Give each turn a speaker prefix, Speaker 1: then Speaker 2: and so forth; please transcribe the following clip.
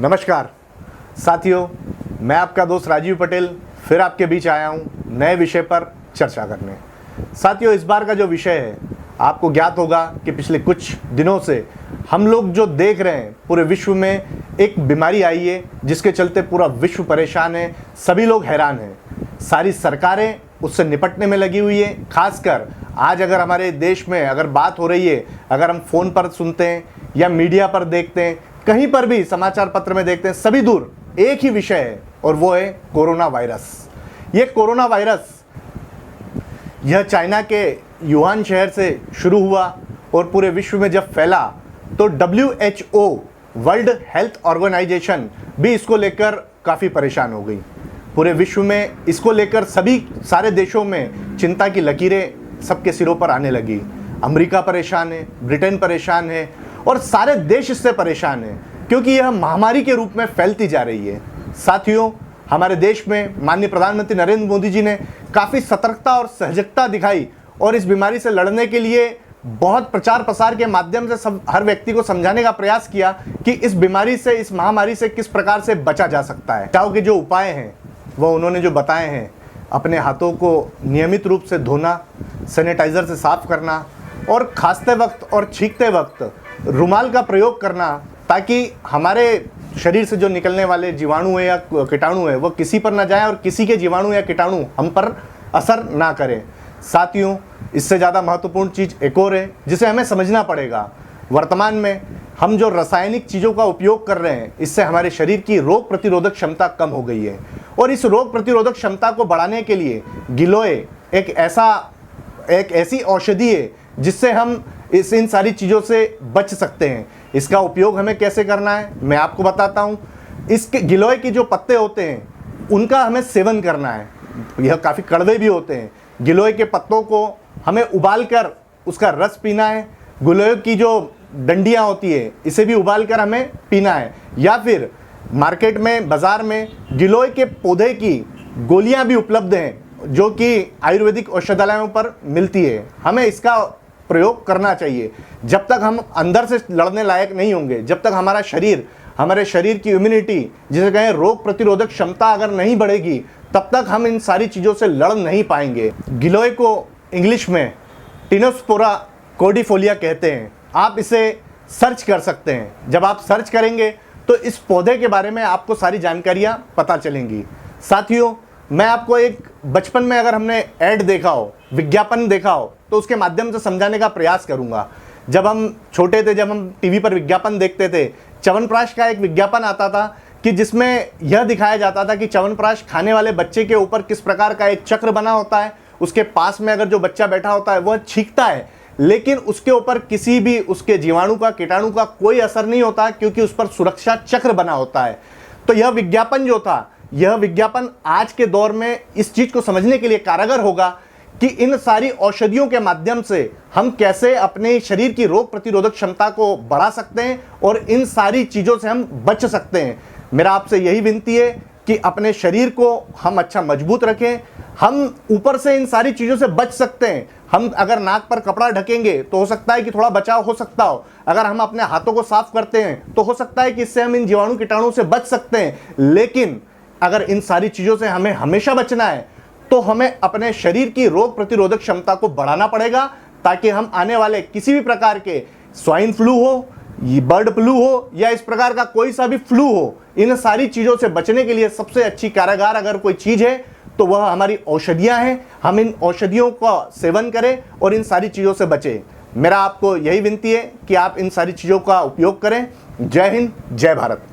Speaker 1: नमस्कार साथियों, मैं आपका दोस्त राजीव पटेल फिर आपके बीच आया हूं नए विषय पर चर्चा करने। साथियों, इस बार का जो विषय है, आपको ज्ञात होगा कि पिछले कुछ दिनों से हम लोग जो देख रहे हैं, पूरे विश्व में एक बीमारी आई है जिसके चलते पूरा विश्व परेशान है, सभी लोग हैरान हैं। सारी सरकारें उससे निपटने में लगी हुई है। खासकर आज अगर हमारे देश में अगर बात हो रही है, अगर हम फ़ोन पर सुनते हैं या मीडिया पर देखते हैं, कहीं पर भी समाचार पत्र में देखते हैं, सभी दूर एक ही विषय है और वो है कोरोना वायरस। ये कोरोना वायरस यह चाइना के वुहान शहर से शुरू हुआ और पूरे विश्व में जब फैला तो WHO वर्ल्ड हेल्थ ऑर्गेनाइजेशन भी इसको लेकर काफ़ी परेशान हो गई। पूरे विश्व में इसको लेकर सारे देशों में चिंता की लकीरें सबके सिरों पर आने लगी। अमेरिका परेशान है, ब्रिटेन परेशान है और सारे देश इससे परेशान हैं क्योंकि यह महामारी के रूप में फैलती जा रही है। साथियों, हमारे देश में माननीय प्रधानमंत्री नरेंद्र मोदी जी ने काफ़ी सतर्कता और सजगता दिखाई और इस बीमारी से लड़ने के लिए बहुत प्रचार प्रसार के माध्यम से हर व्यक्ति को समझाने का प्रयास किया कि इस बीमारी से, इस महामारी से किस प्रकार से बचा जा सकता है। बचाव के जो उपाय हैं वो उन्होंने जो बताए हैं, अपने हाथों को नियमित रूप से धोना, सैनिटाइज़र से साफ़ करना और खांसते वक्त और छींकते वक्त रुमाल का प्रयोग करना, ताकि हमारे शरीर से जो निकलने वाले जीवाणु है या कीटाणु है वो किसी पर ना जाए और किसी के जीवाणु या कीटाणु हम पर असर ना करें। साथियों, इससे ज़्यादा महत्वपूर्ण चीज़ एक और है जिसे हमें समझना पड़ेगा। वर्तमान में हम जो रासायनिक चीज़ों का उपयोग कर रहे हैं, इससे हमारे शरीर की रोग प्रतिरोधक क्षमता कम हो गई है और इस रोग प्रतिरोधक क्षमता को बढ़ाने के लिए गिलोय एक ऐसी औषधि है जिससे हम इन सारी चीज़ों से बच सकते हैं। इसका उपयोग हमें कैसे करना है मैं आपको बताता हूँ। इसके गिलोय की जो पत्ते होते हैं उनका हमें सेवन करना है। यह काफ़ी कड़वे भी होते हैं। गिलोय के पत्तों को हमें उबालकर उसका रस पीना है। गिलोय की जो डंडियाँ होती है इसे भी उबालकर हमें पीना है, या फिर मार्केट में, बाज़ार में गिलोय के पौधे की गोलियाँ भी उपलब्ध हैं जो कि आयुर्वेदिक औषधालयों पर मिलती है। हमें इसका प्रयोग करना चाहिए। जब तक हम अंदर से लड़ने लायक नहीं होंगे, जब तक हमारे शरीर की इम्यूनिटी, जिसे कहें रोग प्रतिरोधक क्षमता, अगर नहीं बढ़ेगी, तब तक हम इन सारी चीज़ों से लड़ नहीं पाएंगे। गिलोय को इंग्लिश में टिनोस्पोरा कोर्डिफोलिया कहते हैं। आप इसे सर्च कर सकते हैं। जब आप सर्च करेंगे तो इस पौधे के बारे में आपको सारी जानकारियाँ पता चलेंगी। साथियों, मैं आपको एक बचपन में अगर हमने ऐड देखा हो, विज्ञापन देखा हो, तो उसके माध्यम से समझाने का प्रयास करूंगा। जब हम छोटे थे, जब हम टीवी पर विज्ञापन देखते थे, च्यवनप्राश का एक विज्ञापन आता था कि जिसमें यह दिखाया जाता था कि च्यवनप्राश खाने वाले बच्चे के ऊपर किस प्रकार का एक चक्र बना होता है। उसके पास में अगर जो बच्चा बैठा होता है वह छींकता है, लेकिन उसके ऊपर किसी भी उसके जीवाणु का, कीटाणु का कोई असर नहीं होता क्योंकि उस पर सुरक्षा चक्र बना होता है। तो यह विज्ञापन जो था, यह विज्ञापन आज के दौर में इस चीज़ को समझने के लिए कारगर होगा कि इन सारी औषधियों के माध्यम से हम कैसे अपने शरीर की रोग प्रतिरोधक क्षमता को बढ़ा सकते हैं और इन सारी चीज़ों से हम बच सकते हैं। मेरा आपसे यही विनती है कि अपने शरीर को हम अच्छा मजबूत रखें। हम ऊपर से इन सारी चीज़ों से बच सकते हैं। हम अगर नाक पर कपड़ा ढकेंगे तो हो सकता है कि थोड़ा बचाव हो सकता हो। अगर हम अपने हाथों को साफ करते हैं तो हो सकता है कि इससे हम इन जीवाणु कीटाणु से बच सकते हैं। लेकिन अगर इन सारी चीज़ों से हमें हमेशा बचना है तो हमें अपने शरीर की रोग प्रतिरोधक क्षमता को बढ़ाना पड़ेगा, ताकि हम आने वाले किसी भी प्रकार के स्वाइन फ्लू हो, बर्ड फ्लू हो या इस प्रकार का कोई सा भी फ्लू हो, इन सारी चीज़ों से बचने के लिए सबसे अच्छी कारागार अगर कोई चीज़ है तो वह हमारी औषधियाँ हैं। हम इन औषधियों का सेवन करें और इन सारी चीज़ों से बचें। मेरा आपको यही विनती है कि आप इन सारी चीज़ों का उपयोग करें। जय हिंद, जय भारत।